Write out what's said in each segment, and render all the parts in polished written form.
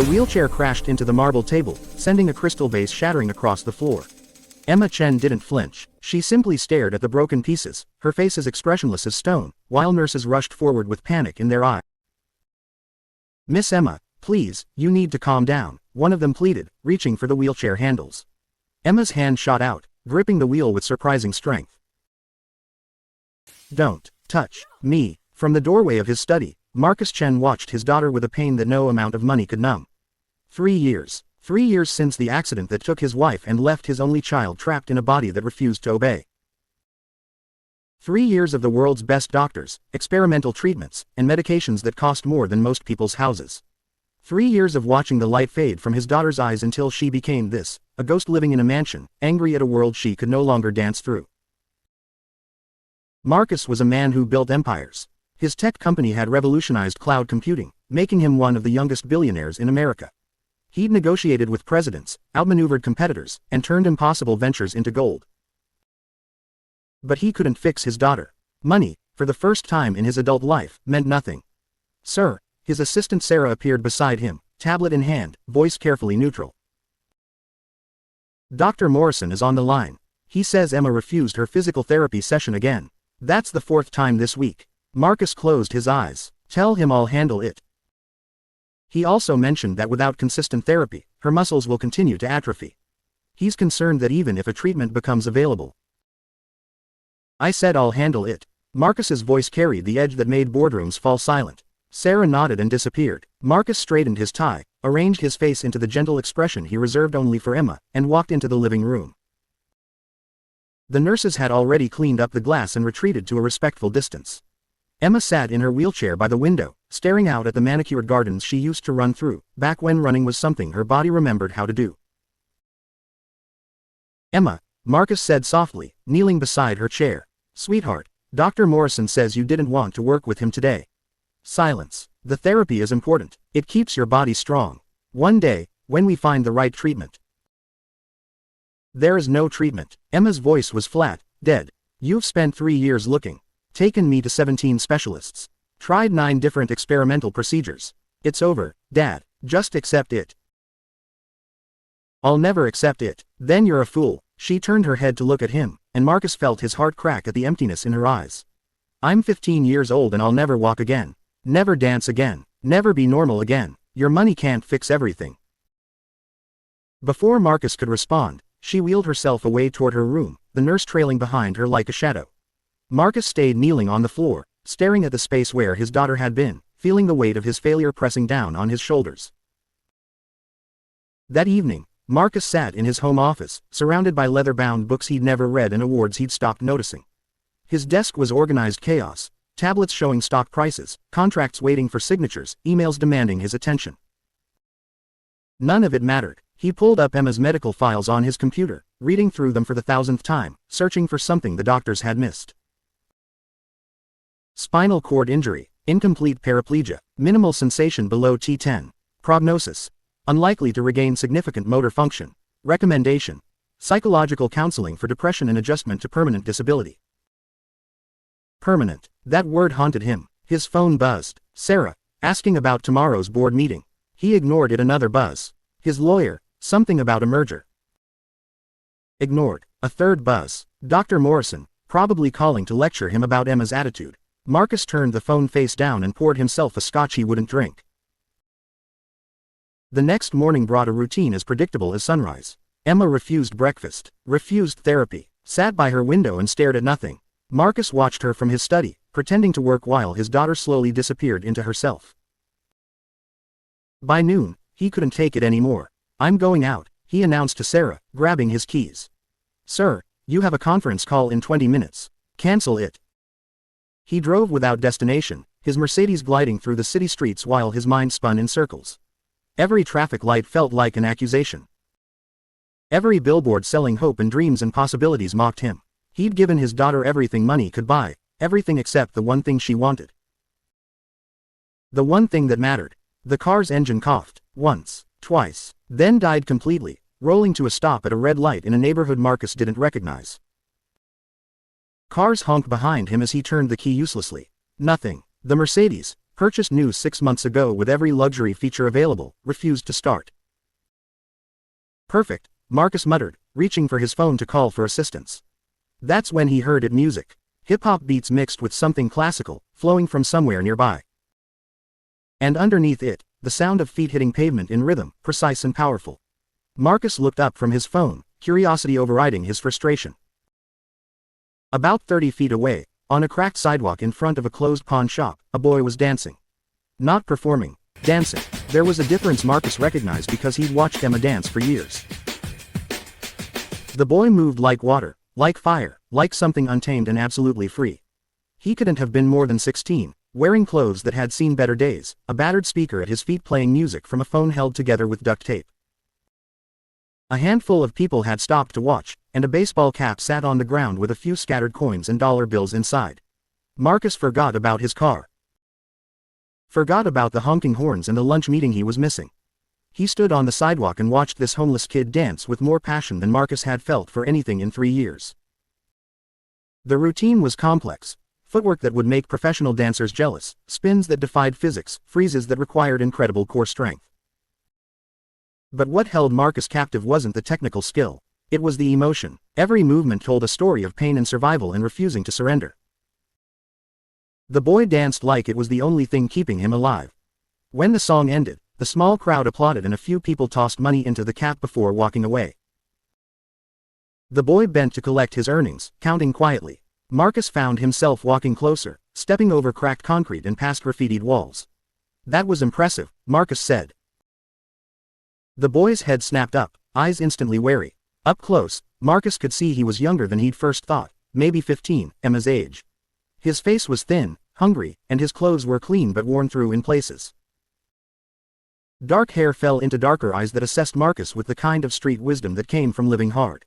The wheelchair crashed into the marble table, sending a crystal vase shattering across the floor. Chen didn't flinch. She simply stared at the broken pieces, her face as expressionless as stone, while nurses rushed forward with panic in their eyes. "Miss Emma, please, you need to calm down," one of them pleaded, reaching for the wheelchair handles. Emma's hand shot out, gripping the wheel with surprising strength. "Don't touch me." From the doorway of his study, Chen watched his daughter with a pain that no amount of money could numb. 3 years. 3 years since the accident that took his wife and left his only child trapped in a body that refused to obey. 3 years of the world's best doctors, experimental treatments, and medications that cost more than most people's houses. 3 years of watching the light fade from his daughter's eyes until she became this, a ghost living in a mansion, angry at a world she could no longer dance through. Marcus was a man who built empires. His tech company had revolutionized cloud computing, making him one of the youngest billionaires in America. He'd negotiated with presidents, outmaneuvered competitors, and turned impossible ventures into gold. But he couldn't fix his daughter. Money, for the first time in his adult life, meant nothing. "Sir," his assistant Sarah appeared beside him, tablet in hand, voice carefully neutral. "Dr. Morrison is on the line. He says Emma refused her physical therapy session again. That's the 4th time this week." Marcus closed his eyes. "Tell him I'll handle it." He also mentioned that without consistent therapy, her muscles will continue to atrophy. He's concerned that even if a treatment becomes available. "I said I'll handle it." Marcus's voice carried the edge that made boardrooms fall silent. Sarah nodded and disappeared. Marcus straightened his tie, arranged his face into the gentle expression he reserved only for Emma, and walked into the living room. The nurses had already cleaned up the glass and retreated to a respectful distance. Emma sat in her wheelchair by the window, staring out at the manicured gardens she used to run through, back when running was something her body remembered how to do. "Emma," Marcus said softly, kneeling beside her chair. "Sweetheart, Dr. Morrison says you didn't want to work with him today." Silence. "The therapy is important. It keeps your body strong. One day, when we find the right treatment." "There is no treatment." Emma's voice was flat, dead. "You've spent 3 years looking. Taken me to 17 specialists. Tried 9 different experimental procedures. It's over, Dad. Just accept it." "I'll never accept it." "Then you're a fool." She turned her head to look at him, and Marcus felt his heart crack at the emptiness in her eyes. "I'm 15 years old and I'll never walk again. Never dance again. Never be normal again. Your money can't fix everything." Before Marcus could respond, she wheeled herself away toward her room, the nurse trailing behind her like a shadow. Marcus stayed kneeling on the floor, staring at the space where his daughter had been, feeling the weight of his failure pressing down on his shoulders. That evening, Marcus sat in his home office, surrounded by leather-bound books he'd never read and awards he'd stopped noticing. His desk was organized chaos, tablets showing stock prices, contracts waiting for signatures, emails demanding his attention. None of it mattered. He pulled up Emma's medical files on his computer, reading through them for the 1,000th time, searching for something the doctors had missed. Spinal cord injury, incomplete paraplegia, minimal sensation below T10. Prognosis: unlikely to regain significant motor function. Recommendation: psychological counseling for depression and adjustment to permanent disability. Permanent. That word haunted him. His phone buzzed. Sarah, asking about tomorrow's board meeting. He ignored it. Another buzz. His lawyer, something about a merger. Ignored. A third buzz. Dr. Morrison, probably calling to lecture him about Emma's attitude. Marcus turned the phone face down and poured himself a scotch he wouldn't drink. The next morning brought a routine as predictable as sunrise. Emma refused breakfast, refused therapy, sat by her window and stared at nothing. Marcus watched her from his study, pretending to work while his daughter slowly disappeared into herself. By noon, he couldn't take it anymore. "I'm going out," he announced to Sarah, grabbing his keys. "Sir, you have a conference call in 20 minutes. Cancel it." He drove without destination, his Mercedes gliding through the city streets while his mind spun in circles. Every traffic light felt like an accusation. Every billboard selling hope and dreams and possibilities mocked him. He'd given his daughter everything money could buy, everything except the one thing she wanted. The one thing that mattered. The car's engine coughed, once, twice, then died completely, rolling to a stop at a red light in a neighborhood Marcus didn't recognize. Cars honked behind him as he turned the key uselessly. Nothing. The Mercedes, Purchased new 6 months ago with every luxury feature available, refused to start. Perfect, Marcus muttered, reaching for his phone to call for assistance. That's when he heard it music. Hip-hop beats mixed with something classical, flowing from somewhere nearby. And underneath it, the sound of feet hitting pavement in rhythm, precise and powerful. Marcus looked up from his phone, curiosity overriding his frustration. About 30 feet away, on a cracked sidewalk in front of a closed pawn shop, a boy was dancing. Not performing, dancing. There was a difference Marcus recognized because he'd watched Emma dance for years. The boy moved like water, like fire, like something untamed and absolutely free. He couldn't have been more than 16, wearing clothes that had seen better days, a battered speaker at his feet playing music from a phone held together with duct tape. A handful of people had stopped to watch, and a baseball cap sat on the ground with a few scattered coins and dollar bills inside. Marcus forgot about his car. Forgot about the honking horns and the lunch meeting he was missing. He stood on the sidewalk and watched this homeless kid dance with more passion than Marcus had felt for anything in 3 years. The routine was complex. Footwork that would make professional dancers jealous, spins that defied physics, freezes that required incredible core strength. But what held Marcus captive wasn't the technical skill. It was the emotion. Every movement told a story of pain and survival and refusing to surrender. The boy danced like it was the only thing keeping him alive. When the song ended, the small crowd applauded and a few people tossed money into the cap before walking away. The boy bent to collect his earnings, counting quietly. Marcus found himself walking closer, stepping over cracked concrete and past graffitied walls. That was impressive, Marcus said. The boy's head snapped up, eyes instantly wary. Up close, Marcus could see he was younger than he'd first thought, maybe 15, Emma's age. His face was thin, hungry, and his clothes were clean but worn through in places. Dark hair fell into darker eyes that assessed Marcus with the kind of street wisdom that came from living hard.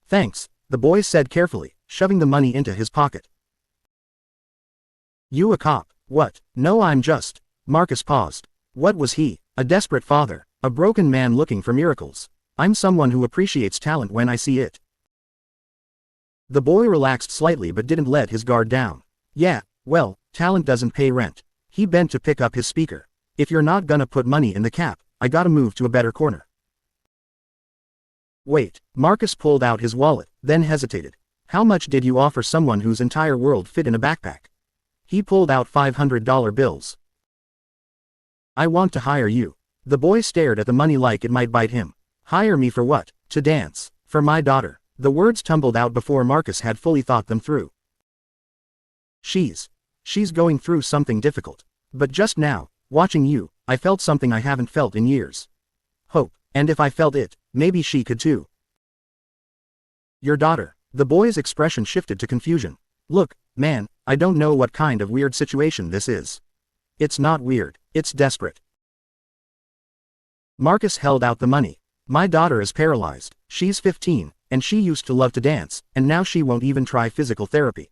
Thanks, the boy said carefully, shoving the money into his pocket. You a cop? What? No, I'm just. Marcus paused. What was he? A desperate father, a broken man looking for miracles. I'm someone who appreciates talent when I see it. The boy relaxed slightly but didn't let his guard down. Yeah, well, talent doesn't pay rent. He bent to pick up his speaker. If you're not gonna put money in the cap, I gotta move to a better corner. Wait, Marcus pulled out his wallet, then hesitated. How much did you offer someone whose entire world fit in a backpack? He pulled out $500 bills. I want to hire you. The boy stared at the money like it might bite him. Hire me for what? To dance. For my daughter. The words tumbled out before Marcus had fully thought them through. She's going through something difficult. But just now, watching you, I felt something I haven't felt in years. Hope. And if I felt it, maybe she could too. Your daughter. The boy's expression shifted to confusion. Look, man, I don't know what kind of weird situation this is. It's not weird, it's desperate. Marcus held out the money. My daughter is paralyzed, she's 15, and she used to love to dance, and now she won't even try physical therapy.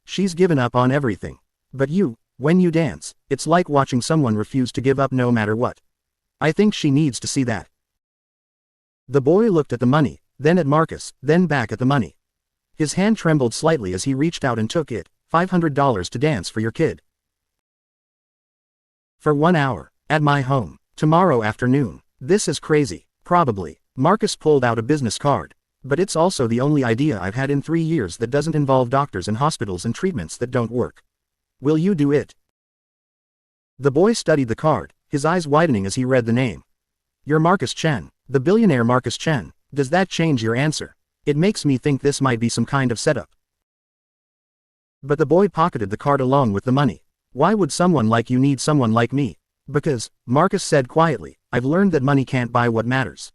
She's given up on everything. But you, when you dance, it's like watching someone refuse to give up no matter what. I think she needs to see that. The boy looked at the money, then at Marcus, then back at the money. His hand trembled slightly as he reached out and took it. $500 to dance for your kid. For 1 hour, at my home, tomorrow afternoon. This is crazy, probably. Marcus pulled out a business card. But it's also the only idea I've had in 3 years that doesn't involve doctors and hospitals and treatments that don't work. Will you do it? The boy studied the card, his eyes widening as he read the name. You're Marcus Chen, the billionaire Marcus Chen. Does that change your answer? It makes me think this might be some kind of setup. But the boy pocketed the card along with the money. Why would someone like you need someone like me? Because, Marcus said quietly, I've learned that money can't buy what matters.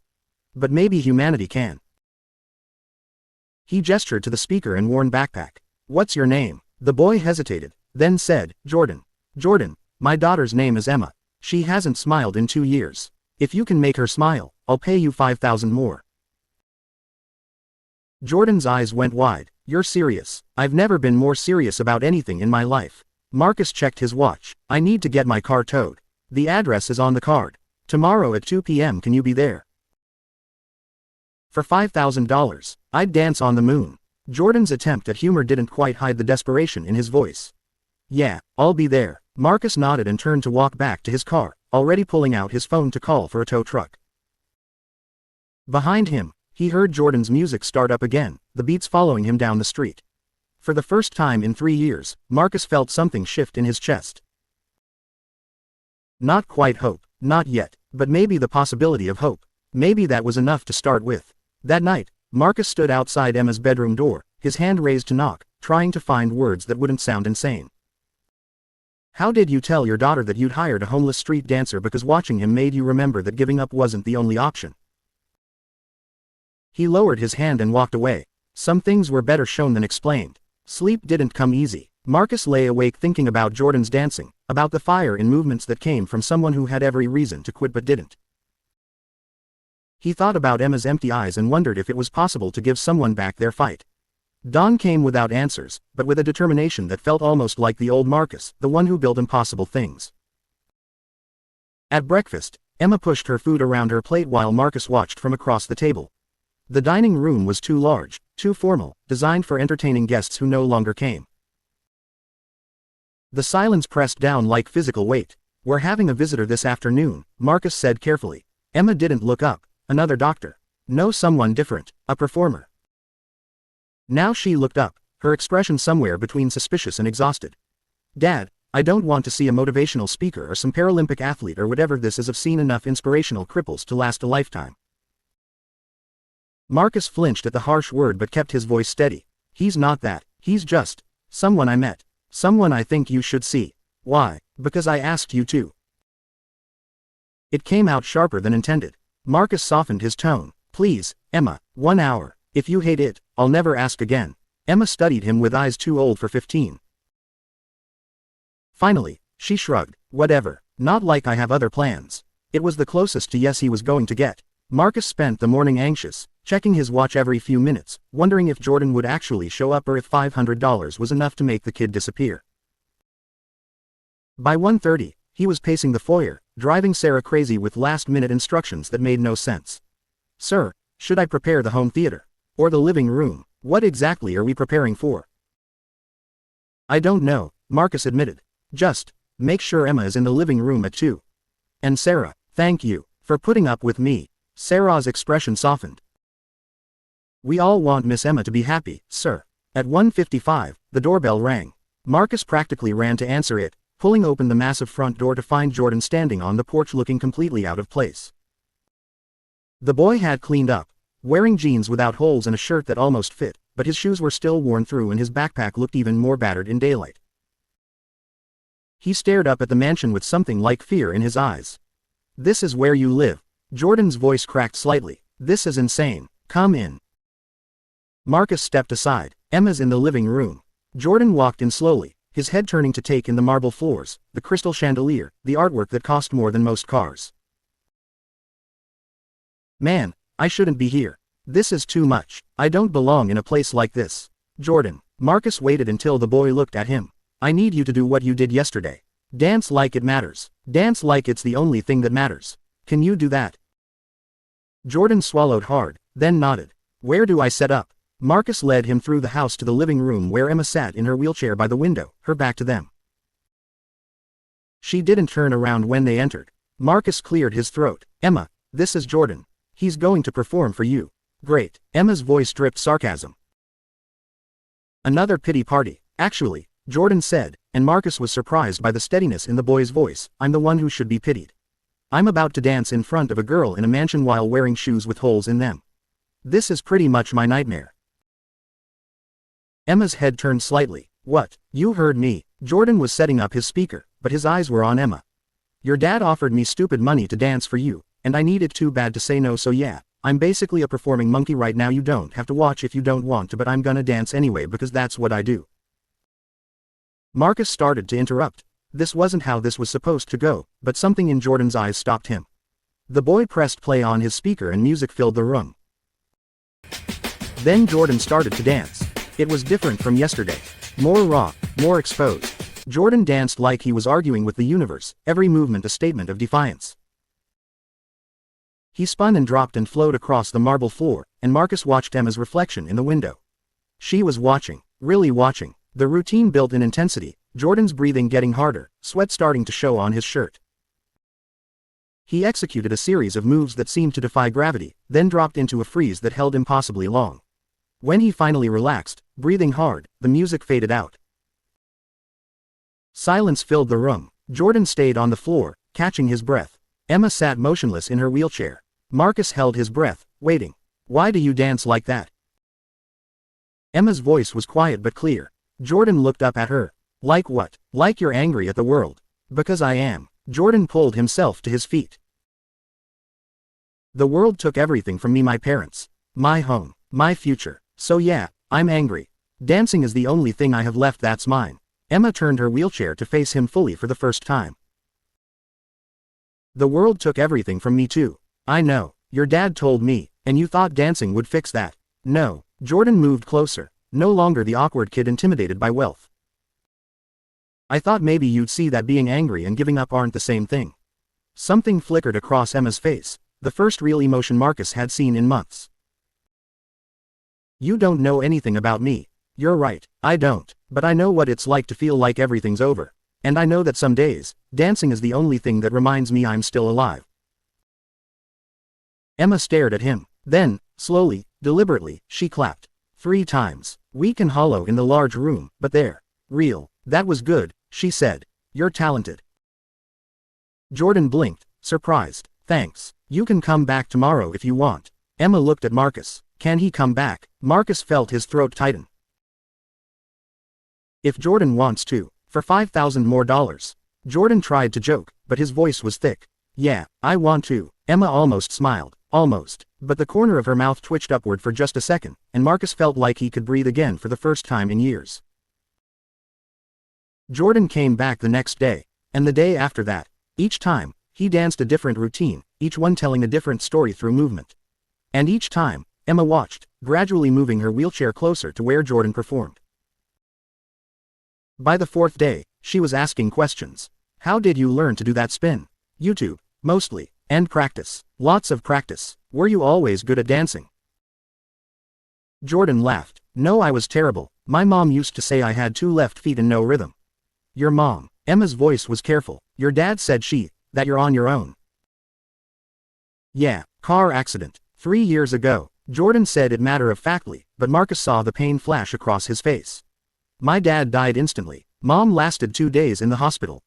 But maybe humanity can. He gestured to the speaker and worn backpack. What's your name? The boy hesitated, then said, Jordan. Jordan, my daughter's name is Emma. She hasn't smiled in 2 years. If you can make her smile, I'll pay you $5,000 more. Jordan's eyes went wide. You're serious? I've never been more serious about anything in my life. Marcus checked his watch. I need to get my car towed. The address is on the card. Tomorrow at 2 p.m. Can you be there? For $5,000, I'd dance on the moon. Jordan's attempt at humor didn't quite hide the desperation in his voice. Yeah, I'll be there. Marcus nodded and turned to walk back to his car, already pulling out his phone to call for a tow truck. Behind him, he heard Jordan's music start up again, the beats following him down the street. For the first time in 3 years, Marcus felt something shift in his chest. Not quite hope, not yet, but maybe the possibility of hope. Maybe that was enough to start with. That night, Marcus stood outside Emma's bedroom door, his hand raised to knock, trying to find words that wouldn't sound insane. How did you tell your daughter that you'd hired a homeless street dancer because watching him made you remember that giving up wasn't the only option? He lowered his hand and walked away. Some things were better shown than explained. Sleep didn't come easy. Marcus lay awake thinking about Jordan's dancing, about the fire in movements that came from someone who had every reason to quit but didn't. He thought about Emma's empty eyes and wondered if it was possible to give someone back their fight. Dawn came without answers, but with a determination that felt almost like the old Marcus, the one who built impossible things. At breakfast, Emma pushed her food around her plate while Marcus watched from across the table. The dining room was too large, too formal, designed for entertaining guests who no longer came. The silence pressed down like physical weight. "We're having a visitor this afternoon," Marcus said carefully. Emma didn't look up. Another doctor. No, someone different, a performer. Now she looked up, her expression somewhere between suspicious and exhausted. "Dad, I don't want to see a motivational speaker or some Paralympic athlete or whatever this is. I've seen enough inspirational cripples to last a lifetime." Marcus flinched at the harsh word but kept his voice steady. "He's not that, he's just someone I met. Someone I think you should see." "Why?" "Because I asked you to." It came out sharper than intended. Marcus softened his tone. "Please, Emma, 1 hour. If you hate it, I'll never ask again." Emma studied him with eyes too old for 15. Finally, she shrugged. "Whatever. Not like I have other plans." It was the closest to yes he was going to get. Marcus spent the morning anxious, checking his watch every few minutes, wondering if Jordan would actually show up or if $500 was enough to make the kid disappear. By 1:30, he was pacing the foyer, driving Sarah crazy with last-minute instructions that made no sense. "Sir, should I prepare the home theater? Or the living room? What exactly are we preparing for?" "I don't know," Marcus admitted. "Just make sure Emma is in the living room at 2. And Sarah, thank you for putting up with me." Sarah's expression softened. "We all want Miss Emma to be happy, sir." At 1:55, the doorbell rang. Marcus practically ran to answer it, pulling open the massive front door to find Jordan standing on the porch looking completely out of place. The boy had cleaned up, wearing jeans without holes and a shirt that almost fit, but his shoes were still worn through and his backpack looked even more battered in daylight. He stared up at the mansion with something like fear in his eyes. "This is where you live?" Jordan's voice cracked slightly. "This is insane. Come in." Marcus stepped aside. "Emma's in the living room." Jordan walked in slowly, his head turning to take in the marble floors, the crystal chandelier, the artwork that cost more than most cars. "Man, I shouldn't be here. This is too much. I don't belong in a place like this." "Jordan." Marcus waited until the boy looked at him. "I need you to do what you did yesterday. Dance like it matters. Dance like it's the only thing that matters. Can you do that?" Jordan swallowed hard, then nodded. "Where do I set up?" Marcus led him through the house to the living room where Emma sat in her wheelchair by the window, her back to them. She didn't turn around when they entered. Marcus cleared his throat. "Emma, this is Jordan. He's going to perform for you." "Great." Emma's voice dripped sarcasm. "Another pity party, actually," Jordan said, and Marcus was surprised by the steadiness in the boy's voice. "I'm the one who should be pitied. I'm about to dance in front of a girl in a mansion while wearing shoes with holes in them. This is pretty much my nightmare." Emma's head turned slightly. "What? You heard me." Jordan was setting up his speaker, but his eyes were on Emma. "Your dad offered me stupid money to dance for you, and I needed too bad to say no, so yeah, I'm basically a performing monkey right now. You don't have to watch if you don't want to, but I'm gonna dance anyway because that's what I do." Marcus started to interrupt. This wasn't how this was supposed to go, but something in Jordan's eyes stopped him. The boy pressed play on his speaker and music filled the room. Then Jordan started to dance. It was different from yesterday. More raw, more exposed. Jordan danced like he was arguing with the universe, every movement a statement of defiance. He spun and dropped and flowed across the marble floor, and Marcus watched Emma's reflection in the window. She was watching, really watching. The routine built in intensity, Jordan's breathing getting harder, sweat starting to show on his shirt. He executed a series of moves that seemed to defy gravity, then dropped into a freeze that held impossibly long. When he finally relaxed, breathing hard, the music faded out. Silence filled the room. Jordan stayed on the floor, catching his breath. Emma sat motionless in her wheelchair. Marcus held his breath, waiting. Why do you dance like that? Emma's voice was quiet but clear. Jordan looked up at her. Like what? Like you're angry at the world. Because I am. Jordan pulled himself to his feet. The world took everything from me, my parents, my home, my future. So yeah, I'm angry. Dancing is the only thing I have left that's mine. Emma turned her wheelchair to face him fully for the first time. The world took everything from me too. I know, your dad told me, and you thought dancing would fix that. No. Jordan moved closer, no longer the awkward kid intimidated by wealth. I thought maybe you'd see that being angry and giving up aren't the same thing. Something flickered across Emma's face, the first real emotion Marcus had seen in months. You don't know anything about me. You're right, I don't, but I know what it's like to feel like everything's over. And I know that some days, dancing is the only thing that reminds me I'm still alive. Emma stared at him. Then, slowly, deliberately, she clapped. 3 times, weak and hollow in the large room, but there. Real. That was good, she said. You're talented. Jordan blinked, surprised. Thanks. You can come back tomorrow if you want. Emma looked at Marcus. Can he come back? Marcus felt his throat tighten. If Jordan wants to, for $5,000 more. Jordan tried to joke, but his voice was thick. Yeah, I want to. Emma almost smiled. Almost. But the corner of her mouth twitched upward for just a second, and Marcus felt like he could breathe again for the first time in years. Jordan came back the next day, and the day after that. Each time, he danced a different routine, each one telling a different story through movement. And each time, Emma watched, gradually moving her wheelchair closer to where Jordan performed. By the 4th day, she was asking questions. How did you learn to do that spin? YouTube, mostly, and practice. Lots of practice. Were you always good at dancing? Jordan laughed. No, I was terrible. My mom used to say I had 2 left feet and no rhythm. Your mom. Emma's voice was careful. Your dad said that you're on your own. Yeah, car accident. 3 years ago. Jordan said it matter-of-factly, but Marcus saw the pain flash across his face. My dad died instantly. Mom lasted 2 days in the hospital.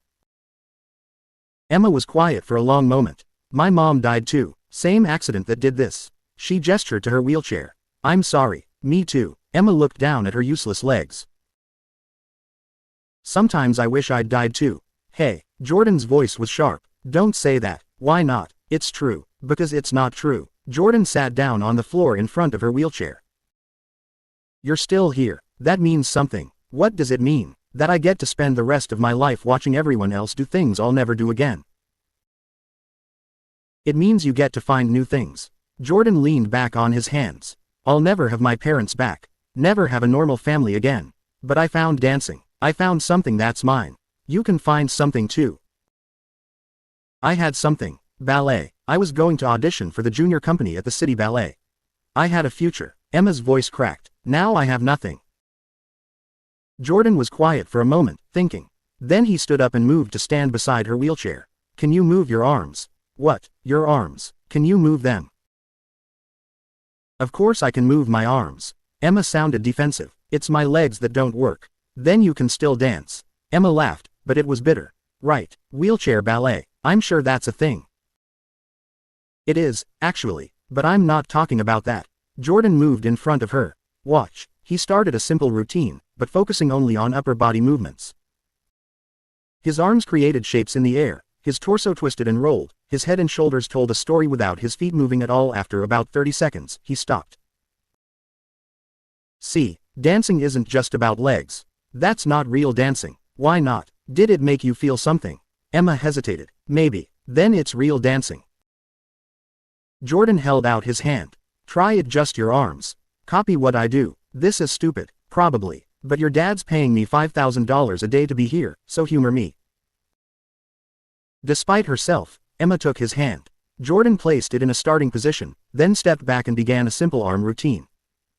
Emma was quiet for a long moment. My mom died too. Same accident that did this. She gestured to her wheelchair. I'm sorry. Me too. Emma looked down at her useless legs. Sometimes I wish I'd died too. Hey. Jordan's voice was sharp. Don't say that. Why not? It's true. Because it's not true. Jordan sat down on the floor in front of her wheelchair. You're still here. That means something. What does it mean? That I get to spend the rest of my life watching everyone else do things I'll never do again. It means you get to find new things. Jordan leaned back on his hands. I'll never have my parents back. Never have a normal family again. But I found dancing. I found something that's mine. You can find something too. I had something. Ballet. I was going to audition for the junior company at the City Ballet. I had a future. Emma's voice cracked. Now I have nothing. Jordan was quiet for a moment, thinking. Then he stood up and moved to stand beside her wheelchair. Can you move your arms? What? Your arms? Can you move them? Of course I can move my arms. Emma sounded defensive. It's my legs that don't work. Then you can still dance. Emma laughed, but it was bitter. Right. Wheelchair ballet. I'm sure that's a thing. It is, actually, but I'm not talking about that. Jordan moved in front of her. Watch. He started a simple routine, but focusing only on upper body movements. His arms created shapes in the air, his torso twisted and rolled, his head and shoulders told a story without his feet moving at all. After about 30 seconds, he stopped. See, dancing isn't just about legs. That's not real dancing. Why not? Did it make you feel something? Emma hesitated. Maybe. Then it's real dancing. Jordan held out his hand. Try it, just your arms. Copy what I do. This is stupid, probably, but your dad's paying me $5,000 a day to be here, so humor me. Despite herself, Emma took his hand. Jordan placed it in a starting position, then stepped back and began a simple arm routine.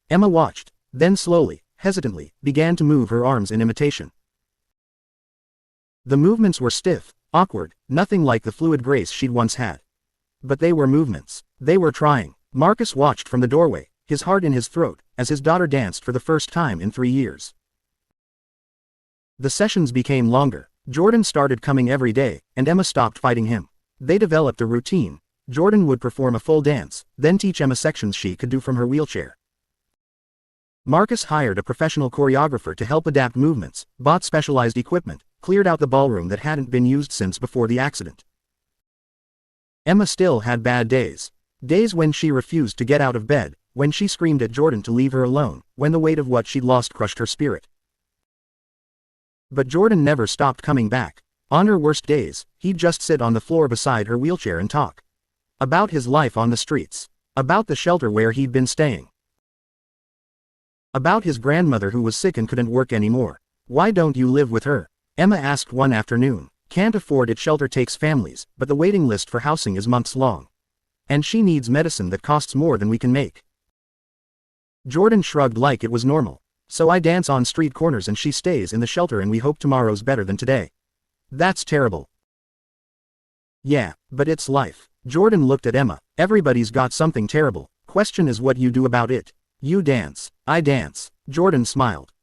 Emma watched, then slowly, hesitantly, began to move her arms in imitation. The movements were stiff, awkward, nothing like the fluid grace she'd once had. But they were movements. They were trying. Marcus watched from the doorway, his heart in his throat, as his daughter danced for the first time in 3 years. The sessions became longer. Jordan started coming every day, and Emma stopped fighting him. They developed a routine. Jordan would perform a full dance, then teach Emma sections she could do from her wheelchair. Marcus hired a professional choreographer to help adapt movements, bought specialized equipment, cleared out the ballroom that hadn't been used since before the accident. Emma still had bad days. Days when she refused to get out of bed, when she screamed at Jordan to leave her alone, when the weight of what she'd lost crushed her spirit. But Jordan never stopped coming back. On her worst days, he'd just sit on the floor beside her wheelchair and talk. About his life on the streets. About the shelter where he'd been staying. About his grandmother who was sick and couldn't work anymore. "Why don't you live with her?" Emma asked one afternoon. "Can't afford it. Shelter takes families, but the waiting list for housing is months long. And she needs medicine that costs more than we can make." Jordan shrugged like it was normal. "So I dance on street corners and she stays in the shelter and we hope tomorrow's better than today." "That's terrible." "Yeah, but it's life." Jordan looked at Emma. "Everybody's got something terrible. Question is what you do about it." "You dance." "I dance." Jordan smiled.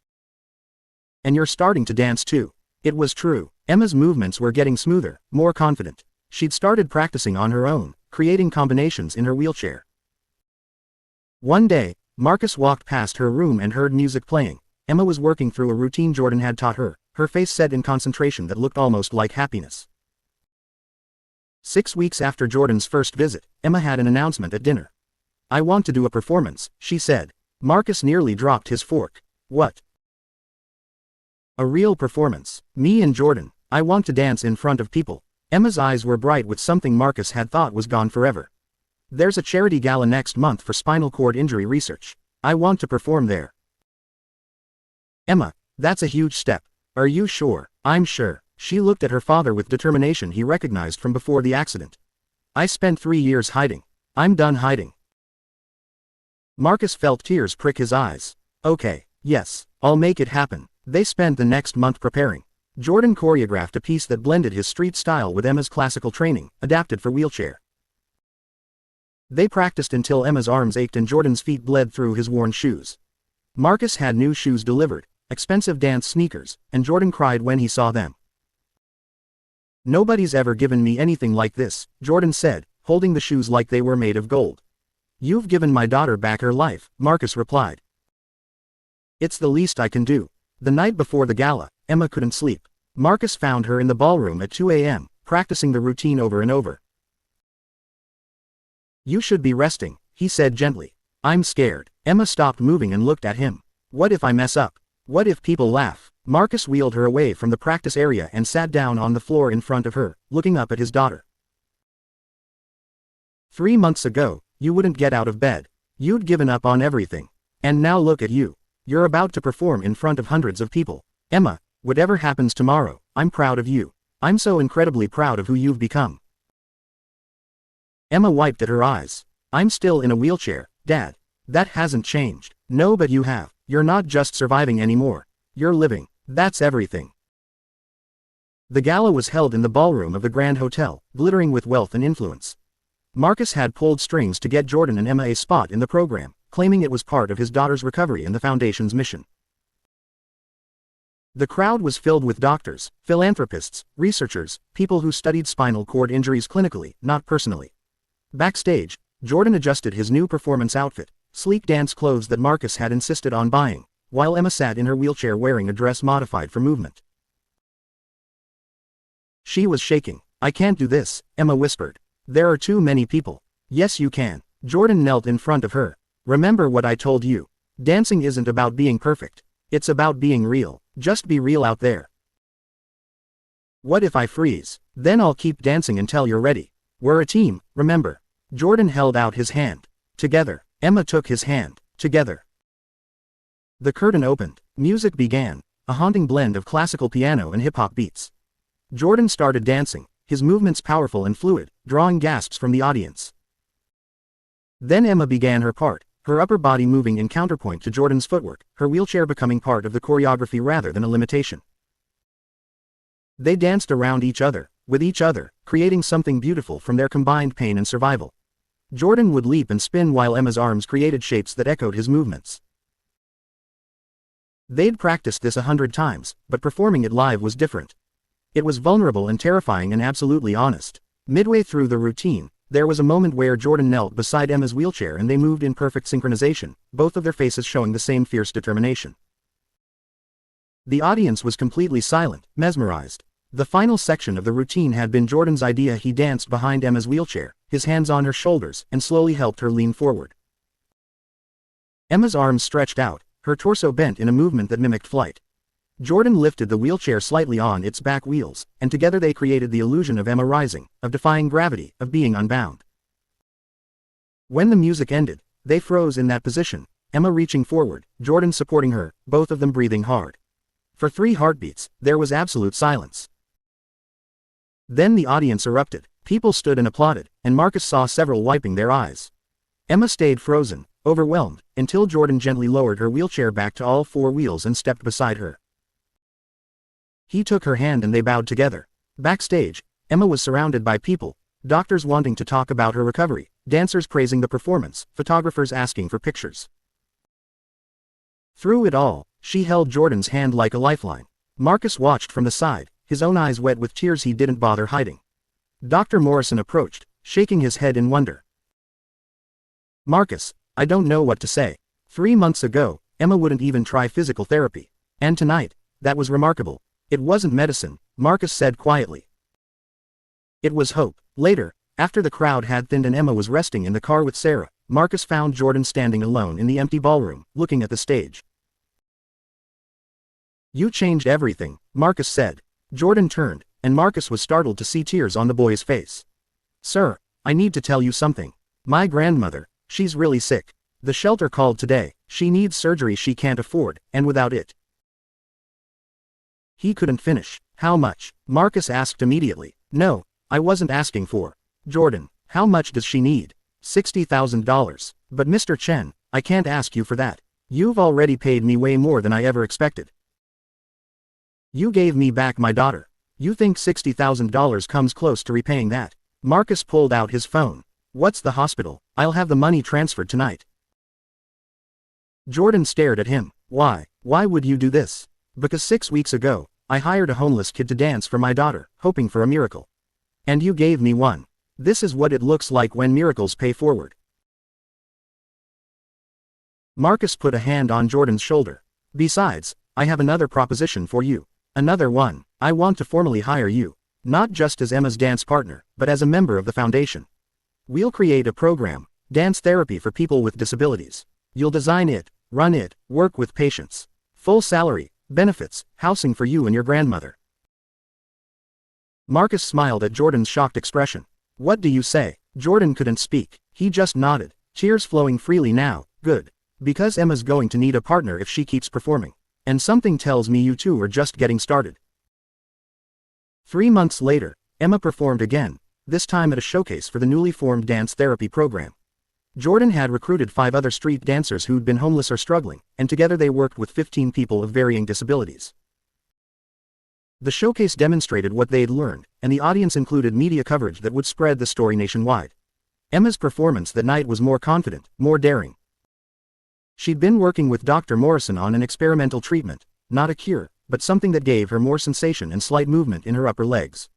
"And you're starting to dance too." It was true. Emma's movements were getting smoother, more confident. She'd started practicing on her own, creating combinations in her wheelchair. One day, Marcus walked past her room and heard music playing. Emma was working through a routine Jordan had taught her, her face set in concentration that looked almost like happiness. 6 weeks after Jordan's first visit, Emma had an announcement at dinner. "I want to do a performance," she said. Marcus nearly dropped his fork. "What?" "A real performance. Me and Jordan. I want to dance in front of people." Emma's eyes were bright with something Marcus had thought was gone forever. "There's a charity gala next month for spinal cord injury research. I want to perform there." "Emma, that's a huge step. Are you sure?" "I'm sure." She looked at her father with determination he recognized from before the accident. "I spent 3 years hiding. I'm done hiding." Marcus felt tears prick his eyes. "Okay, yes, I'll make it happen." They spent the next month preparing. Jordan choreographed a piece that blended his street style with Emma's classical training, adapted for wheelchair. They practiced until Emma's arms ached and Jordan's feet bled through his worn shoes. Marcus had new shoes delivered, expensive dance sneakers, and Jordan cried when he saw them. "Nobody's ever given me anything like this," Jordan said, holding the shoes like they were made of gold. "You've given my daughter back her life," Marcus replied. "It's the least I can do." The night before the gala, Emma couldn't sleep. Marcus found her in the ballroom at 2 a.m., practicing the routine over and over. "You should be resting," he said gently. "I'm scared." Emma stopped moving and looked at him. "What if I mess up? What if people laugh?" Marcus wheeled her away from the practice area and sat down on the floor in front of her, looking up at his daughter. 3 months ago, you wouldn't get out of bed. You'd given up on everything. And now look at you. You're about to perform in front of hundreds of people. Emma, whatever happens tomorrow, I'm proud of you. I'm so incredibly proud of who you've become." Emma wiped at her eyes. "I'm still in a wheelchair, Dad. That hasn't changed." "No, but you have. You're not just surviving anymore. You're living. That's everything." The gala was held in the ballroom of the Grand Hotel, glittering with wealth and influence. Marcus had pulled strings to get Jordan and Emma a spot in the program, claiming it was part of his daughter's recovery and the foundation's mission. The crowd was filled with doctors, philanthropists, researchers, people who studied spinal cord injuries clinically, not personally. Backstage, Jordan adjusted his new performance outfit, sleek dance clothes that Marcus had insisted on buying, while Emma sat in her wheelchair wearing a dress modified for movement. She was shaking. "I can't do this," Emma whispered. "There are too many people." "Yes, you can." Jordan knelt in front of her. "Remember what I told you. Dancing isn't about being perfect. It's about being real. Just be real out there." "What if I freeze? Then I'll keep dancing until you're ready. We're a team, remember." Jordan held out his hand. "Together." Emma took his hand. "Together." The curtain opened. Music began, a haunting blend of classical piano and hip-hop beats. Jordan started dancing, his movements powerful and fluid, drawing gasps from the audience. Then Emma began her part, her upper body moving in counterpoint to Jordan's footwork, her wheelchair becoming part of the choreography rather than a limitation. They danced around each other, with each other, creating something beautiful from their combined pain and survival. Jordan would leap and spin while Emma's arms created shapes that echoed his movements. They'd practiced this 100 times, but performing it live was different. It was vulnerable and terrifying and absolutely honest. Midway through the routine, there was a moment where Jordan knelt beside Emma's wheelchair and they moved in perfect synchronization, both of their faces showing the same fierce determination. The audience was completely silent, mesmerized. The final section of the routine had been Jordan's idea. He danced behind Emma's wheelchair, his hands on her shoulders, and slowly helped her lean forward. Emma's arms stretched out, her torso bent in a movement that mimicked flight. Jordan lifted the wheelchair slightly on its back wheels, and together they created the illusion of Emma rising, of defying gravity, of being unbound. When the music ended, they froze in that position, Emma reaching forward, Jordan supporting her, both of them breathing hard. For 3 heartbeats, there was absolute silence. Then the audience erupted, people stood and applauded, and Marcus saw several wiping their eyes. Emma stayed frozen, overwhelmed, until Jordan gently lowered her wheelchair back to all 4 wheels and stepped beside her. He took her hand and they bowed together. Backstage, Emma was surrounded by people, doctors wanting to talk about her recovery, dancers praising the performance, photographers asking for pictures. Through it all, she held Jordan's hand like a lifeline. Marcus watched from the side, his own eyes wet with tears he didn't bother hiding. Dr. Morrison approached, shaking his head in wonder. "Marcus, I don't know what to say. 3 months ago, Emma wouldn't even try physical therapy. And tonight, that was remarkable." "It wasn't medicine," Marcus said quietly. "It was hope." Later, after the crowd had thinned and Emma was resting in the car with Sarah, Marcus found Jordan standing alone in the empty ballroom, looking at the stage. "You changed everything," Marcus said. Jordan turned, and Marcus was startled to see tears on the boy's face. "Sir, I need to tell you something. My grandmother, she's really sick. The shelter called today, she needs surgery she can't afford, and without it." He couldn't finish. "How much?" Marcus asked immediately. "No, I wasn't asking for." "Jordan, how much does she need?" $60,000. "But Mr. Chen, I can't ask you for that. You've already paid me way more than I ever expected. You gave me back my daughter. You think $60,000 comes close to repaying that?" Marcus pulled out his phone. "What's the hospital? I'll have the money transferred tonight." Jordan stared at him. Why would you do this?" "Because 6 weeks ago, I hired a homeless kid to dance for my daughter, hoping for a miracle. And you gave me one. This is what it looks like when miracles pay forward." Marcus put a hand on Jordan's shoulder. "Besides, I have another proposition for you. Another one. I want to formally hire you. Not just as Emma's dance partner, but as a member of the foundation. We'll create a program, dance therapy for people with disabilities. You'll design it, run it, work with patients. Full salary, benefits, housing for you and your grandmother." Marcus smiled at Jordan's shocked expression. "What do you say?" Jordan couldn't speak. He just nodded, tears flowing freely now. "Good. Because Emma's going to need a partner if she keeps performing. And something tells me you two are just getting started." 3 months later, Emma performed again, this time at a showcase for the newly formed dance therapy program. Jordan had recruited 5 other street dancers who'd been homeless or struggling, and together they worked with 15 people of varying disabilities. The showcase demonstrated what they'd learned, and the audience included media coverage that would spread the story nationwide. Emma's performance that night was more confident, more daring. She'd been working with Dr. Morrison on an experimental treatment, not a cure, but something that gave her more sensation and slight movement in her upper legs.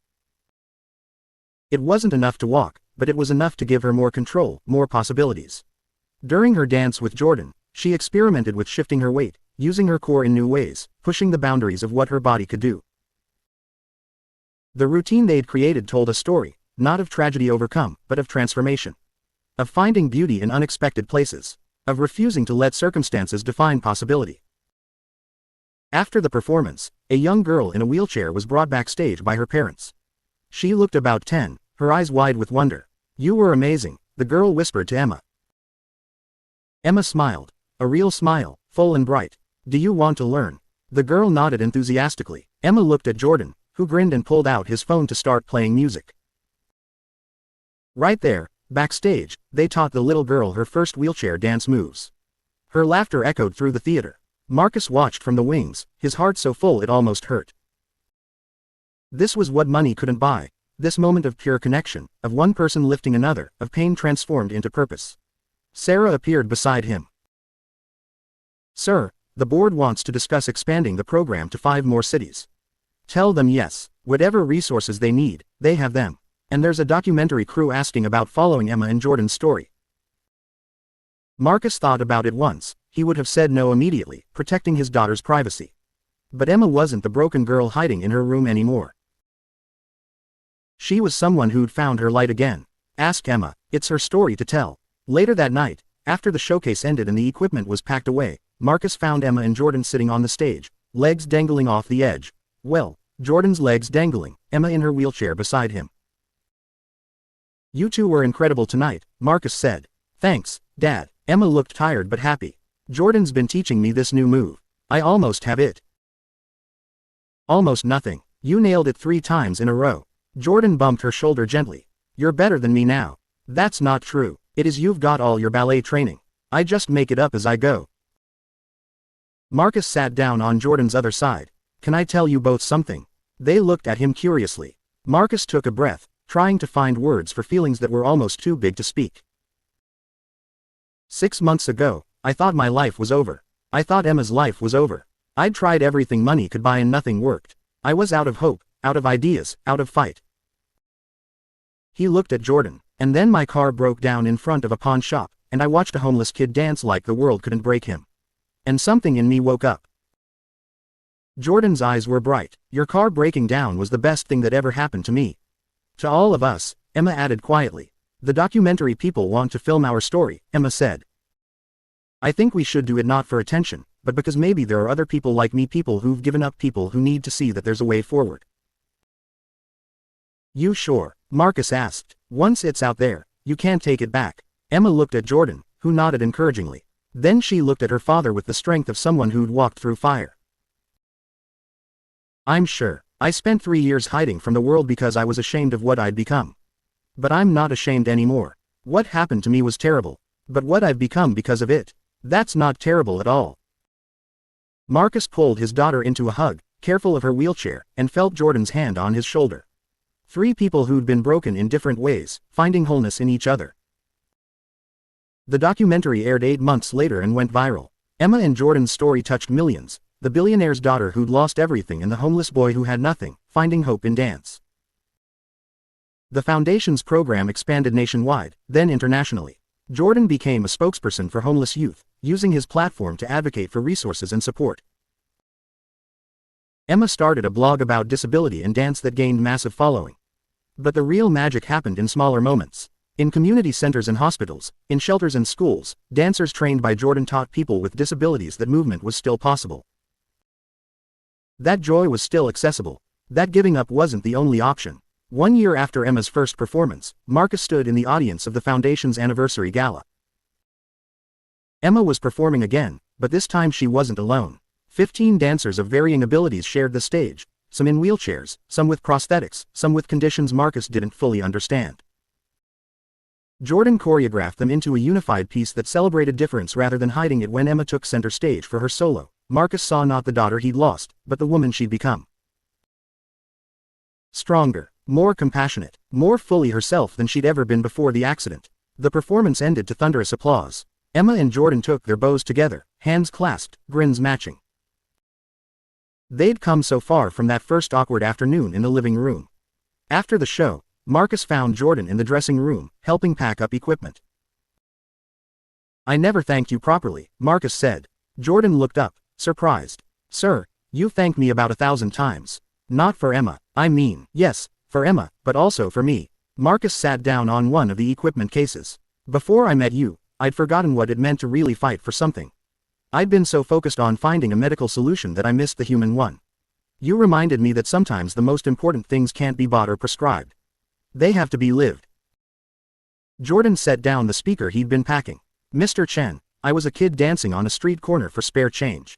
It wasn't enough to walk, but it was enough to give her more control, more possibilities. During her dance with Jordan, she experimented with shifting her weight, using her core in new ways, pushing the boundaries of what her body could do. The routine they'd created told a story, not of tragedy overcome, but of transformation. Of finding beauty in unexpected places. Of refusing to let circumstances define possibility. After the performance, a young girl in a wheelchair was brought backstage by her parents. She looked about 10, her eyes wide with wonder. "You were amazing," the girl whispered to Emma. Emma smiled. A real smile, full and bright. "Do you want to learn?" The girl nodded enthusiastically. Emma looked at Jordan, who grinned and pulled out his phone to start playing music. Right there, backstage, they taught the little girl her first wheelchair dance moves. Her laughter echoed through the theater. Marcus watched from the wings, his heart so full it almost hurt. This was what money couldn't buy. This moment of pure connection, of one person lifting another, of pain transformed into purpose. Sarah appeared beside him. Sir, the board wants to discuss expanding the program to 5 more cities. Tell them yes, whatever resources they need, they have them. And there's a documentary crew asking about following Emma and Jordan's story. Marcus thought about it once. He would have said no immediately, protecting his daughter's privacy. But Emma wasn't the broken girl hiding in her room anymore. She was someone who'd found her light again. Ask Emma, it's her story to tell. Later that night, after the showcase ended and the equipment was packed away, Marcus found Emma and Jordan sitting on the stage, legs dangling off the edge. Well, Jordan's legs dangling, Emma in her wheelchair beside him. You two were incredible tonight, Marcus said. Thanks, Dad. Emma looked tired but happy. Jordan's been teaching me this new move. I almost have it. Almost nothing. You nailed it 3 times in a row. Jordan bumped her shoulder gently. You're better than me now. That's not true. It is you've got all your ballet training. I just make it up as I go. Marcus sat down on Jordan's other side. Can I tell you both something? They looked at him curiously. Marcus took a breath, trying to find words for feelings that were almost too big to speak. 6 months ago, I thought my life was over. I thought Emma's life was over. I'd tried everything money could buy and nothing worked. I was out of hope, out of ideas, out of fight. He looked at Jordan, and then my car broke down in front of a pawn shop, and I watched a homeless kid dance like the world couldn't break him. And something in me woke up. Jordan's eyes were bright. Your car breaking down was the best thing that ever happened to me. To all of us, Emma added quietly. The documentary people want to film our story, Emma said. I think we should do it not for attention, but because maybe there are other people like me, people who've given up, people who need to see that there's a way forward. You sure? Marcus asked. Once it's out there, you can't take it back. Emma looked at Jordan, who nodded encouragingly. Then she looked at her father with the strength of someone who'd walked through fire. I'm sure. I spent 3 years hiding from the world because I was ashamed of what I'd become. But I'm not ashamed anymore. What happened to me was terrible. But what I've become because of it, that's not terrible at all. Marcus pulled his daughter into a hug, careful of her wheelchair, and felt Jordan's hand on his shoulder. 3 people who'd been broken in different ways, finding wholeness in each other. The documentary aired 8 months later and went viral. Emma and Jordan's story touched millions. The billionaire's daughter who'd lost everything and the homeless boy who had nothing, finding hope in dance. The foundation's program expanded nationwide, then internationally. Jordan became a spokesperson for homeless youth, using his platform to advocate for resources and support. Emma started a blog about disability and dance that gained massive following. But the real magic happened in smaller moments. In community centers and hospitals, in shelters and schools, dancers trained by Jordan taught people with disabilities that movement was still possible. That joy was still accessible. That giving up wasn't the only option. 1 year after Emma's first performance, Marcus stood in the audience of the foundation's anniversary gala. Emma was performing again, but this time she wasn't alone. 15 dancers of varying abilities shared the stage, some in wheelchairs, some with prosthetics, some with conditions Marcus didn't fully understand. Jordan choreographed them into a unified piece that celebrated difference rather than hiding it. When Emma took center stage for her solo, Marcus saw not the daughter he'd lost, but the woman she'd become. Stronger, more compassionate, more fully herself than she'd ever been before the accident. The performance ended to thunderous applause. Emma and Jordan took their bows together, hands clasped, grins matching. They'd come so far from that first awkward afternoon in the living room. After the show, Marcus found Jordan in the dressing room, helping pack up equipment. I never thanked you properly, Marcus said. Jordan looked up, surprised. Sir, you thanked me about 1,000 times. Not for Emma, I mean, yes, for Emma, but also for me. Marcus sat down on one of the equipment cases. Before I met you, I'd forgotten what it meant to really fight for something. I'd been so focused on finding a medical solution that I missed the human one. You reminded me that sometimes the most important things can't be bought or prescribed. They have to be lived. Jordan set down the speaker he'd been packing. Mr. Chen, I was a kid dancing on a street corner for spare change.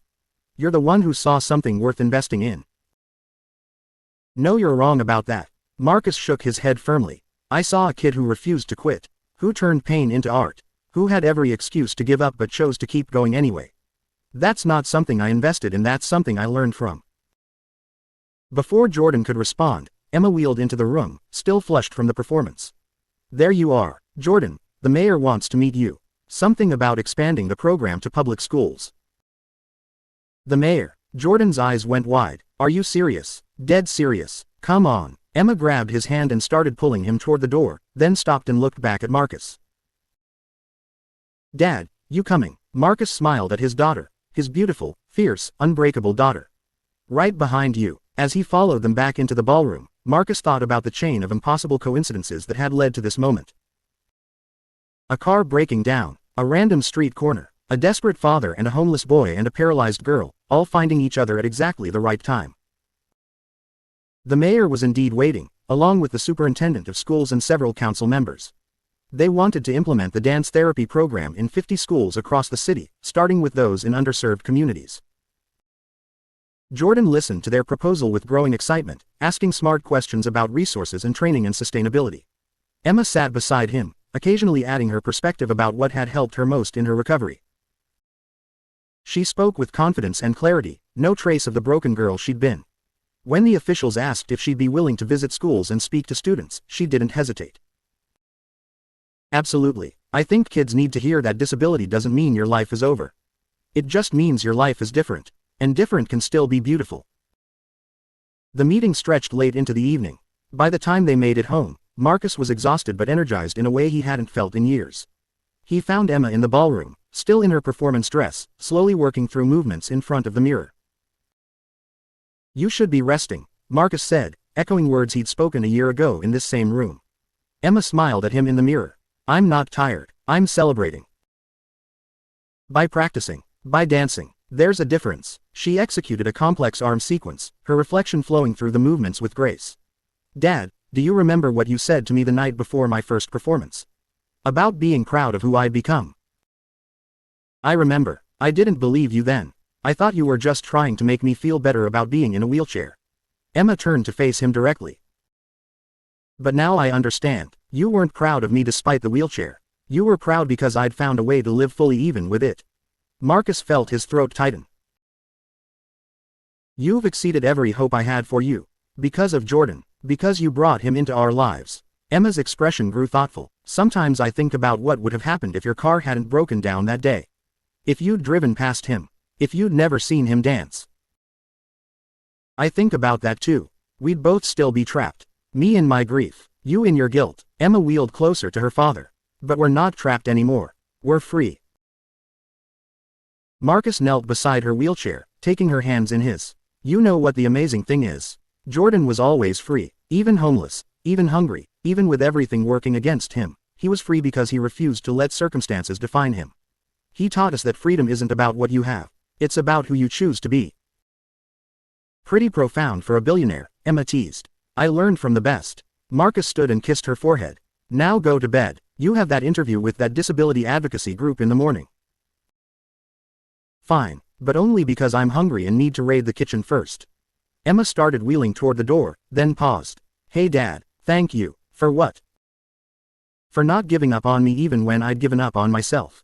You're the one who saw something worth investing in. No, you're wrong about that. Marcus shook his head firmly. I saw a kid who refused to quit, who turned pain into art, who had every excuse to give up but chose to keep going anyway. That's not something I invested in, that's something I learned from. Before Jordan could respond, Emma wheeled into the room, still flushed from the performance. There you are, Jordan, the mayor wants to meet you. Something about expanding the program to public schools. The mayor. Jordan's eyes went wide. Are you serious? Dead serious. Come on. Emma grabbed his hand and started pulling him toward the door, then stopped and looked back at Marcus. Dad, you coming? Marcus smiled at his daughter, his beautiful, fierce, unbreakable daughter. Right behind you. As he followed them back into the ballroom, Marcus thought about the chain of impossible coincidences that had led to this moment. A car breaking down, a random street corner, a desperate father and a homeless boy and a paralyzed girl, all finding each other at exactly the right time. The mayor was indeed waiting, along with the superintendent of schools and several council members. They wanted to implement the dance therapy program in 50 schools across the city, starting with those in underserved communities. Jordan listened to their proposal with growing excitement, asking smart questions about resources and training and sustainability. Emma sat beside him, occasionally adding her perspective about what had helped her most in her recovery. She spoke with confidence and clarity, no trace of the broken girl she'd been. When the officials asked if she'd be willing to visit schools and speak to students, she didn't hesitate. Absolutely. I think kids need to hear that disability doesn't mean your life is over. It just means your life is different. And different can still be beautiful. The meeting stretched late into the evening. By the time they made it home, Marcus was exhausted but energized in a way he hadn't felt in years. He found Emma in the ballroom, still in her performance dress, slowly working through movements in front of the mirror. You should be resting, Marcus said, echoing words he'd spoken a year ago in this same room. Emma smiled at him in the mirror. I'm not tired, I'm celebrating. By practicing, by dancing, there's a difference. She executed a complex arm sequence, her reflection flowing through the movements with grace. Dad, do you remember what you said to me the night before my first performance? About being proud of who I'd become. I remember. I didn't believe you then. I thought you were just trying to make me feel better about being in a wheelchair. Emma turned to face him directly. But now I understand. You weren't proud of me despite the wheelchair. You were proud because I'd found a way to live fully even with it. Marcus felt his throat tighten. You've exceeded every hope I had for you. Because of Jordan. Because you brought him into our lives. Emma's expression grew thoughtful. Sometimes I think about what would have happened if your car hadn't broken down that day. If you'd driven past him. If you'd never seen him dance. I think about that too. We'd both still be trapped. Me in my grief. You in your guilt. Emma wheeled closer to her father. But we're not trapped anymore. We're free. Marcus knelt beside her wheelchair, taking her hands in his. You know what the amazing thing is? Jordan was always free, even homeless, even hungry, even with everything working against him. He was free because he refused to let circumstances define him. He taught us that freedom isn't about what you have. It's about who you choose to be. Pretty profound for a billionaire, Emma teased. I learned from the best. Marcus stood and kissed her forehead. Now go to bed. You have that interview with that disability advocacy group in the morning. Fine, but only because I'm hungry and need to raid the kitchen first. Emma started wheeling toward the door, then paused. Hey Dad, thank you. For what? For not giving up on me even when I'd given up on myself.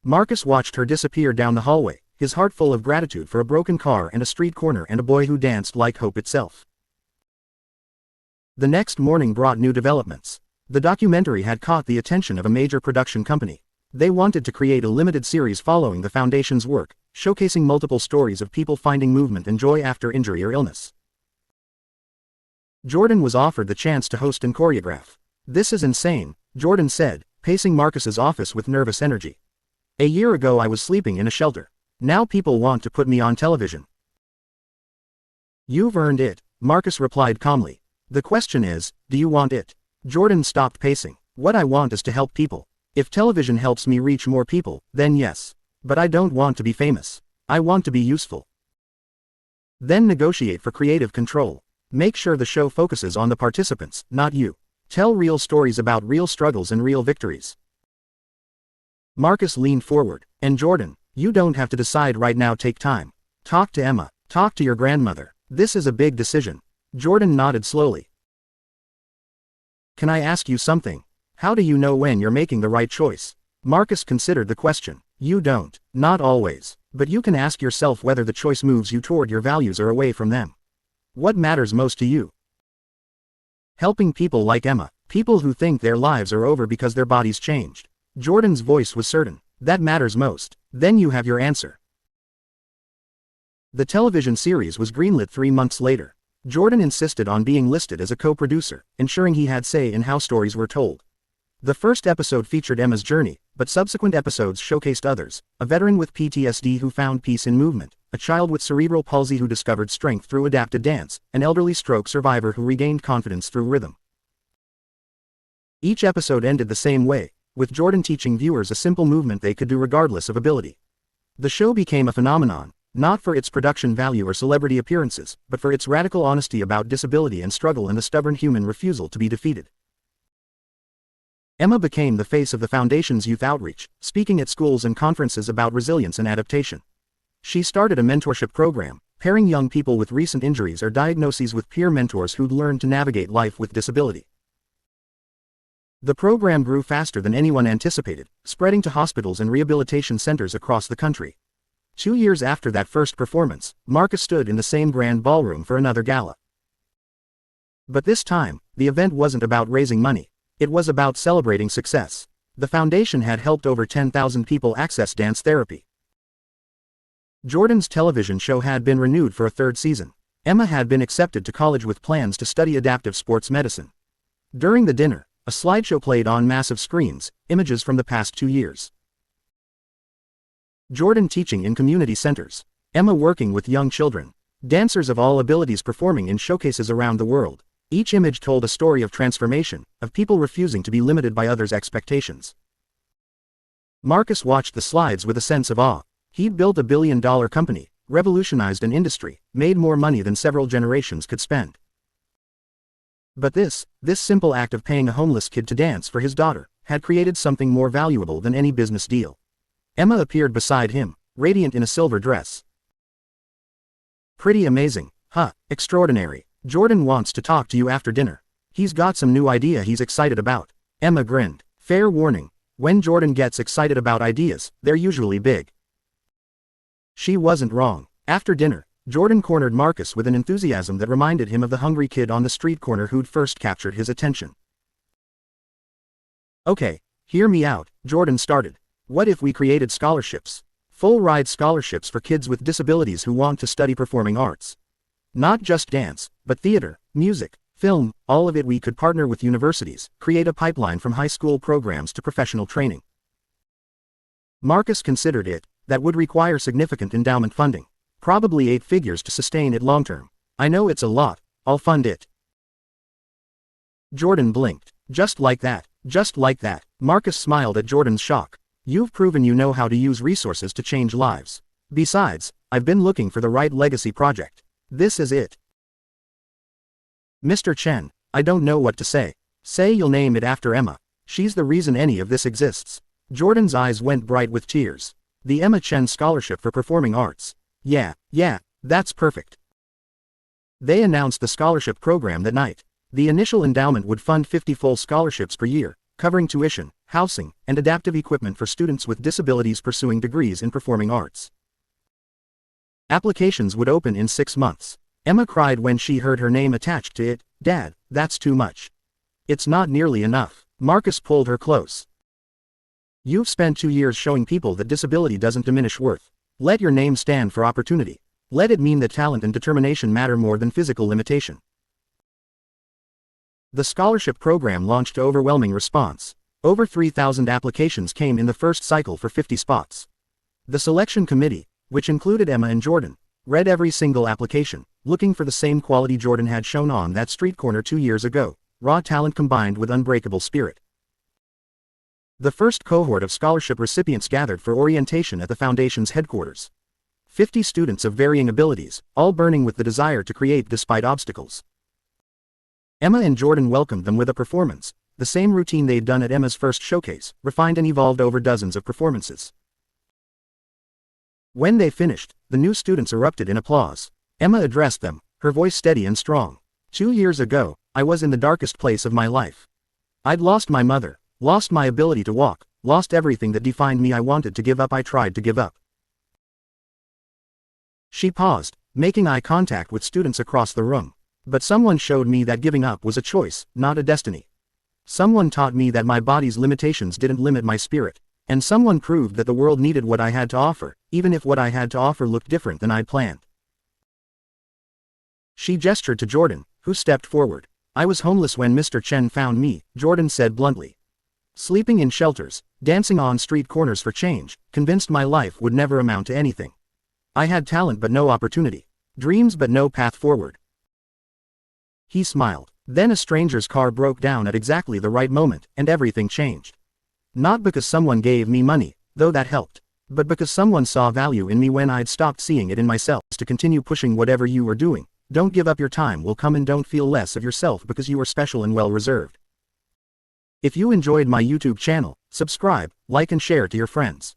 Marcus watched her disappear down the hallway, his heart full of gratitude for a broken car and a street corner and a boy who danced like hope itself. The next morning brought new developments. The documentary had caught the attention of a major production company. They wanted to create a limited series following the Foundation's work, showcasing multiple stories of people finding movement and joy after injury or illness. Jordan was offered the chance to host and choreograph. This is insane, Jordan said, pacing Marcus's office with nervous energy. A year ago I was sleeping in a shelter. Now people want to put me on television. You've earned it, Marcus replied calmly. The question is, do you want it? Jordan stopped pacing. What I want is to help people. If television helps me reach more people, then yes. But I don't want to be famous. I want to be useful. Then negotiate for creative control. Make sure the show focuses on the participants, not you. Tell real stories about real struggles and real victories. Marcus leaned forward. And Jordan, you don't have to decide right now, take time. Talk to Emma. Talk to your grandmother. This is a big decision. Jordan nodded slowly. Can I ask you something? How do you know when you're making the right choice? Marcus considered the question. You don't. Not always. But you can ask yourself whether the choice moves you toward your values or away from them. What matters most to you? Helping people like Emma, people who think their lives are over because their bodies changed. Jordan's voice was certain. That matters most. Then you have your answer. The television series was greenlit 3 months later. Jordan insisted on being listed as a co-producer, ensuring he had say in how stories were told. The first episode featured Emma's journey, but subsequent episodes showcased others: a veteran with PTSD who found peace in movement, a child with cerebral palsy who discovered strength through adapted dance, an elderly stroke survivor who regained confidence through rhythm. Each episode ended the same way, with Jordan teaching viewers a simple movement they could do regardless of ability. The show became a phenomenon, not for its production value or celebrity appearances, but for its radical honesty about disability and struggle and the stubborn human refusal to be defeated. Emma became the face of the Foundation's youth outreach, speaking at schools and conferences about resilience and adaptation. She started a mentorship program, pairing young people with recent injuries or diagnoses with peer mentors who'd learned to navigate life with disability. The program grew faster than anyone anticipated, spreading to hospitals and rehabilitation centers across the country. 2 years after that first performance, Marcus stood in the same grand ballroom for another gala. But this time, the event wasn't about raising money. It was about celebrating success. The foundation had helped over 10,000 people access dance therapy. Jordan's television show had been renewed for a 3rd season. Emma had been accepted to college with plans to study adaptive sports medicine. During the dinner, a slideshow played on massive screens, images from the past 2 years. Jordan teaching in community centers. Emma working with young children. Dancers of all abilities performing in showcases around the world. Each image told a story of transformation, of people refusing to be limited by others' expectations. Marcus watched the slides with a sense of awe. He'd built a billion-dollar company, revolutionized an industry, made more money than several generations could spend. But this simple act of paying a homeless kid to dance for his daughter, had created something more valuable than any business deal. Emma appeared beside him, radiant in a silver dress. Pretty amazing, huh? Extraordinary. Jordan wants to talk to you after dinner. He's got some new idea he's excited about. Emma grinned. Fair warning, when Jordan gets excited about ideas, they're usually big. She wasn't wrong. After dinner, Jordan cornered Marcus with an enthusiasm that reminded him of the hungry kid on the street corner who'd first captured his attention. Okay, hear me out, Jordan started. What if we created scholarships? Full-ride scholarships for kids with disabilities who want to study performing arts. Not just dance, but theater, music, film, all of it. We could partner with universities, create a pipeline from high school programs to professional training. Marcus considered it. That would require significant endowment funding. Probably 8 figures to sustain it long-term. I know it's a lot. I'll fund it. Jordan blinked. Just like that. Just like that. Marcus smiled at Jordan's shock. You've proven you know how to use resources to change lives. Besides, I've been looking for the right legacy project. This is it. Mr. Chen, I don't know what to say. Say you'll name it after Emma. She's the reason any of this exists. Jordan's eyes went bright with tears. The Emma Chen Scholarship for Performing Arts. Yeah, that's perfect. They announced the scholarship program that night. The initial endowment would fund 50 full scholarships per year, covering tuition, housing, and adaptive equipment for students with disabilities pursuing degrees in performing arts. Applications would open in 6 months. Emma cried when she heard her name attached to it. Dad, that's too much. It's not nearly enough. Marcus pulled her close. You've spent 2 years showing people that disability doesn't diminish worth. Let your name stand for opportunity. Let it mean that talent and determination matter more than physical limitation. The scholarship program launched to overwhelming response. Over 3,000 applications came in the first cycle for 50 spots. The selection committee, which included Emma and Jordan, read every single application, looking for the same quality Jordan had shown on that street corner 2 years ago: raw talent combined with unbreakable spirit. The first cohort of scholarship recipients gathered for orientation at the Foundation's headquarters. 50 students of varying abilities, all burning with the desire to create despite obstacles. Emma and Jordan welcomed them with a performance, the same routine they'd done at Emma's first showcase, refined and evolved over dozens of performances. When they finished, the new students erupted in applause. Emma addressed them, her voice steady and strong. 2 years ago, I was in the darkest place of my life. I'd lost my mother. Lost my ability to walk, lost everything that defined me. I wanted to give up. I tried to give up. She paused, making eye contact with students across the room. But someone showed me that giving up was a choice, not a destiny. Someone taught me that my body's limitations didn't limit my spirit. And someone proved that the world needed what I had to offer, even if what I had to offer looked different than I'd planned. She gestured to Jordan, who stepped forward. I was homeless when Mr. Chen found me, Jordan said bluntly. Sleeping in shelters, dancing on street corners for change, convinced my life would never amount to anything. I had talent but no opportunity. Dreams but no path forward. He smiled. Then a stranger's car broke down at exactly the right moment, and everything changed. Not because someone gave me money, though that helped, but because someone saw value in me when I'd stopped seeing it in myself. To continue pushing whatever you are doing, don't give up. Your time will come, and don't feel less of yourself because you are special and well reserved. If you enjoyed my YouTube channel, subscribe, like and share to your friends.